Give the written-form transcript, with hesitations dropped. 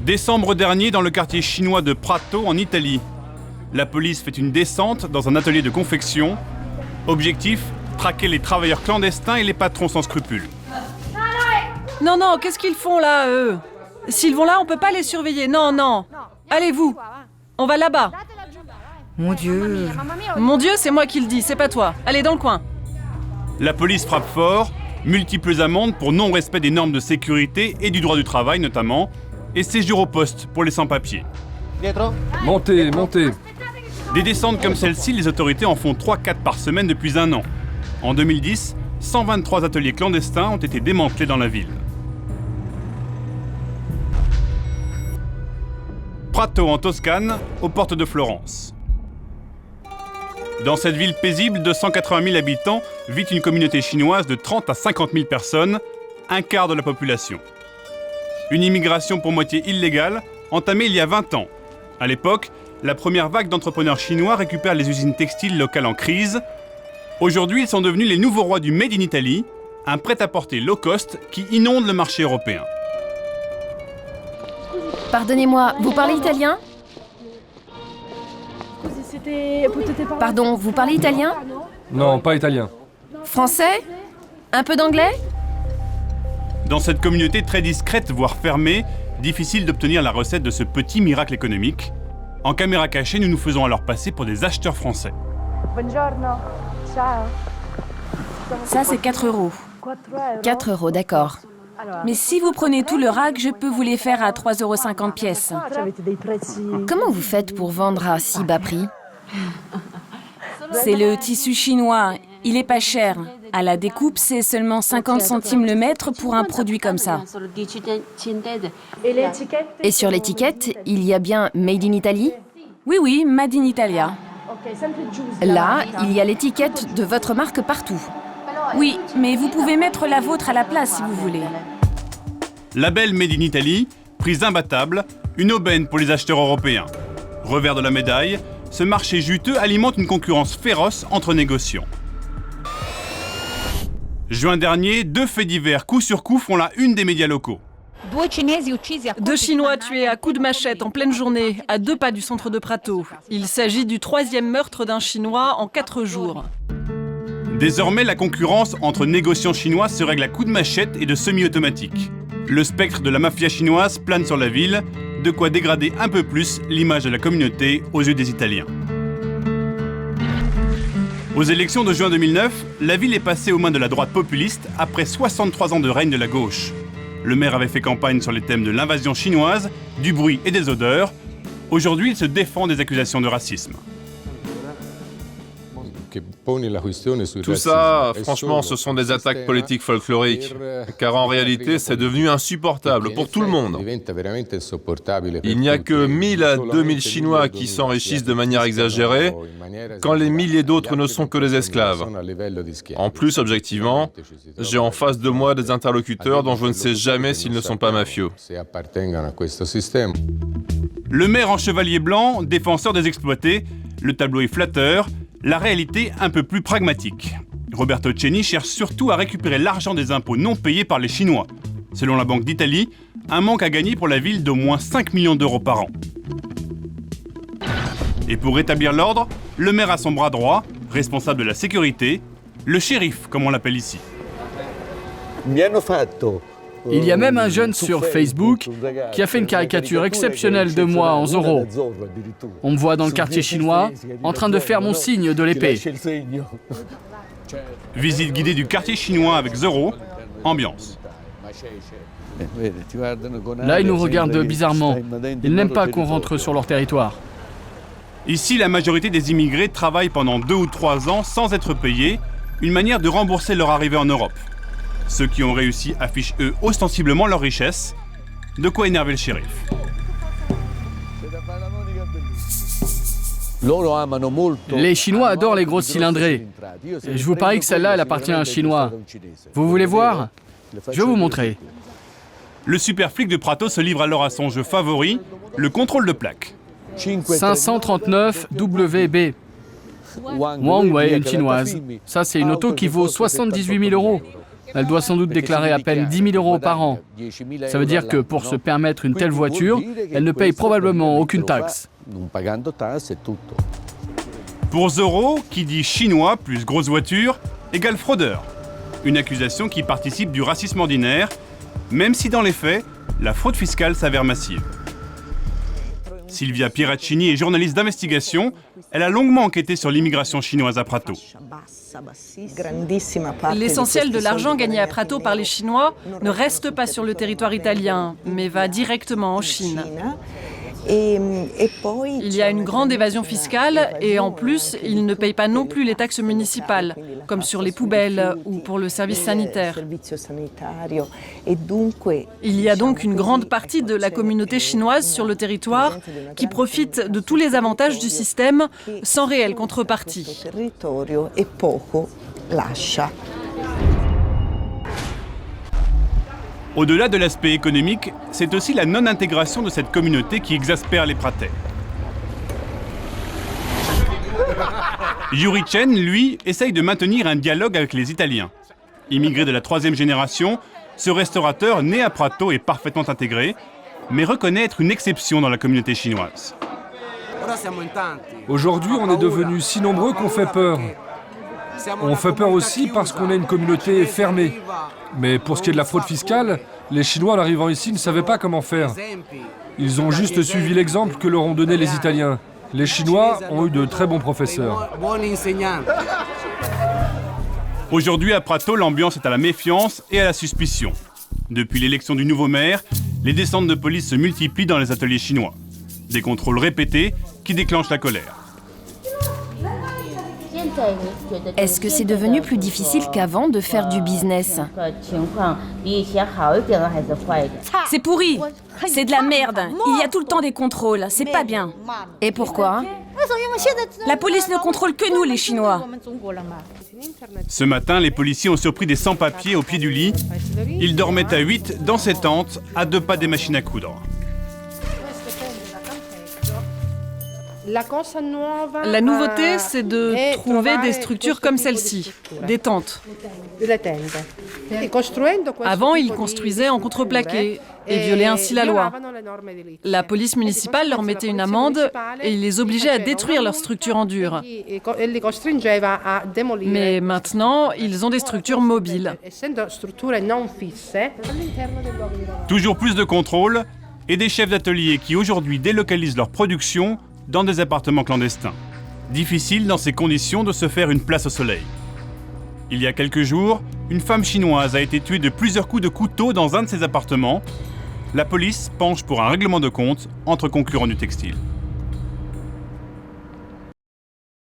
Décembre dernier, dans le quartier chinois de Prato, en Italie. La police fait une descente dans un atelier de confection. Objectif, traquer les travailleurs clandestins et les patrons sans scrupules. Non, non, qu'est-ce qu'ils font là, eux? S'ils vont là, on peut pas les surveiller. Non, non. Allez-vous. On va là-bas. Mon Dieu. Mon Dieu, c'est moi qui le dis, c'est pas toi. Allez, dans le coin. La police frappe fort, multiples amendes pour non-respect des normes de sécurité et du droit du travail notamment, et séjour au poste pour les sans-papiers. Montez, montez. Des descentes comme celle-ci, les autorités en font 3-4 par semaine depuis un an. En 2010, 123 ateliers clandestins ont été démantelés dans la ville. Prato en Toscane, aux portes de Florence. Dans cette ville paisible de 180 000 habitants, vit une communauté chinoise de 30 à 50 000 personnes, un quart de la population. Une immigration pour moitié illégale, entamée il y a 20 ans. À l'époque, la première vague d'entrepreneurs chinois récupère les usines textiles locales en crise. Aujourd'hui, ils sont devenus les nouveaux rois du Made in Italy, un prêt-à-porter low cost qui inonde le marché européen. Pardonnez-moi, vous parlez italien? Pardon, vous parlez italien? Non, pas italien. Français? Un peu d'anglais? Dans cette communauté très discrète, voire fermée, difficile d'obtenir la recette de ce petit miracle économique. En caméra cachée, nous nous faisons alors passer pour des acheteurs français. Ça, c'est 4 €. 4 €, d'accord. Mais si vous prenez tout le rack, je peux vous les faire à 3,50 € pièce. Comment vous faites pour vendre à si bas prix? C'est le tissu chinois. Il est pas cher. À la découpe, c'est seulement 50 centimes le mètre pour un produit comme ça. Et sur l'étiquette, il y a bien Made in Italy? Oui, oui, Made in Italia. Là, il y a l'étiquette de votre marque partout. Oui, mais vous pouvez mettre la vôtre à la place si vous voulez. Label Made in Italy, prix imbattable, une aubaine pour les acheteurs européens. Revers de la médaille, ce marché juteux alimente une concurrence féroce entre négociants. Juin dernier, 2 faits divers coup sur coup font la une des médias locaux. 2 Chinois tués à coups de machette en pleine journée, à 2 pas du centre de Prato. Il s'agit du 3e meurtre d'un Chinois en 4 jours. Désormais, la concurrence entre négociants chinois se règle à coups de machette et de semi-automatique. Le spectre de la mafia chinoise plane sur la ville, de quoi dégrader un peu plus l'image de la communauté aux yeux des Italiens. Aux élections de juin 2009, la ville est passée aux mains de la droite populiste après 63 ans de règne de la gauche. Le maire avait fait campagne sur les thèmes de l'invasion chinoise, du bruit et des odeurs. Aujourd'hui, il se défend des accusations de racisme. Tout ça, franchement, ce sont des attaques politiques folkloriques, car en réalité, c'est devenu insupportable pour tout le monde. Il n'y a que 1000 à 2000 Chinois qui s'enrichissent de manière exagérée, quand les milliers d'autres ne sont que des esclaves. En plus, objectivement, j'ai en face de moi des interlocuteurs dont je ne sais jamais s'ils ne sont pas mafieux. Le maire en chevalier blanc, défenseur des exploités, le tableau est flatteur, la réalité un peu plus pragmatique. Roberto Ceni cherche surtout à récupérer l'argent des impôts non payés par les Chinois. Selon la Banque d'Italie, un manque à gagner pour la ville d'au moins 5 millions d'euros par an. Et pour rétablir l'ordre, le maire a son bras droit, responsable de la sécurité, le shérif comme on l'appelle ici. Il y a même un jeune sur Facebook qui a fait une caricature exceptionnelle de moi en Zorro. On me voit dans le quartier chinois en train de faire mon signe de l'épée. Visite guidée du quartier chinois avec Zorro, ambiance. Là, ils nous regardent bizarrement. Ils n'aiment pas qu'on rentre sur leur territoire. Ici, la majorité des immigrés travaillent pendant 2 ou 3 ans sans être payés, une manière de rembourser leur arrivée en Europe. Ceux qui ont réussi affichent eux ostensiblement leur richesse, de quoi énerver le shérif. Les Chinois adorent les grosses cylindrées. Je vous parie que celle-là, elle appartient à un Chinois. Vous voulez voir? Je vais vous montrer. Le super flic de Prato se livre alors à son jeu favori, le contrôle de plaque. 539 WB. Wang Wei, une chinoise. Ça, c'est une auto qui vaut 78 000 €. Elle doit sans doute déclarer à peine 10 000 euros par an. Ça veut dire que pour se permettre une telle voiture, elle ne paye probablement aucune taxe. Pour Zoro, qui dit chinois plus grosse voiture, égale fraudeur. Une accusation qui participe du racisme ordinaire, même si dans les faits, la fraude fiscale s'avère massive. Silvia Pieraccini est journaliste d'investigation. Elle a longuement enquêté sur l'immigration chinoise à Prato. L'essentiel de l'argent gagné à Prato par les Chinois ne reste pas sur le territoire italien, mais va directement en Chine. Il y a une grande évasion fiscale et en plus, ils ne payent pas non plus les taxes municipales, comme sur les poubelles ou pour le service sanitaire. Il y a donc une grande partie de la communauté chinoise sur le territoire qui profite de tous les avantages du système sans réelle contrepartie. Au-delà de l'aspect économique, c'est aussi la non-intégration de cette communauté qui exaspère les Pratais. Yuri Chen, lui, essaye de maintenir un dialogue avec les Italiens. Immigré de la 3e génération, ce restaurateur né à Prato est parfaitement intégré, mais reconnaît être une exception dans la communauté chinoise. Aujourd'hui, on est devenus si nombreux qu'on fait peur. On fait peur aussi parce qu'on est une communauté fermée. Mais pour ce qui est de la fraude fiscale, les Chinois en arrivant ici ne savaient pas comment faire. Ils ont juste suivi l'exemple que leur ont donné les Italiens. Les Chinois ont eu de très bons professeurs. Aujourd'hui à Prato, l'ambiance est à la méfiance et à la suspicion. Depuis l'élection du nouveau maire, les descentes de police se multiplient dans les ateliers chinois. Des contrôles répétés qui déclenchent la colère. Est-ce que c'est devenu plus difficile qu'avant de faire du business? C'est pourri. C'est de la merde. Il y a tout le temps des contrôles. C'est pas bien. Et pourquoi? La police ne contrôle que nous, les Chinois. Ce matin, les policiers ont surpris des sans-papiers au pied du lit. Ils dormaient à 8 dans ces tentes, à 2 pas des machines à coudre. La nouveauté, c'est de trouver des structures comme celle-ci, des tentes. Avant, ils construisaient en contreplaqué et violaient ainsi la loi. La police municipale leur mettait une amende et les obligeait à détruire leurs structures en dur. Mais maintenant, ils ont des structures mobiles. Toujours plus de contrôles et des chefs d'atelier qui aujourd'hui délocalisent leur production dans des appartements clandestins. Difficile dans ces conditions de se faire une place au soleil. Il y a quelques jours, une femme chinoise a été tuée de plusieurs coups de couteau dans un de ses appartements. La police penche pour un règlement de compte entre concurrents du textile.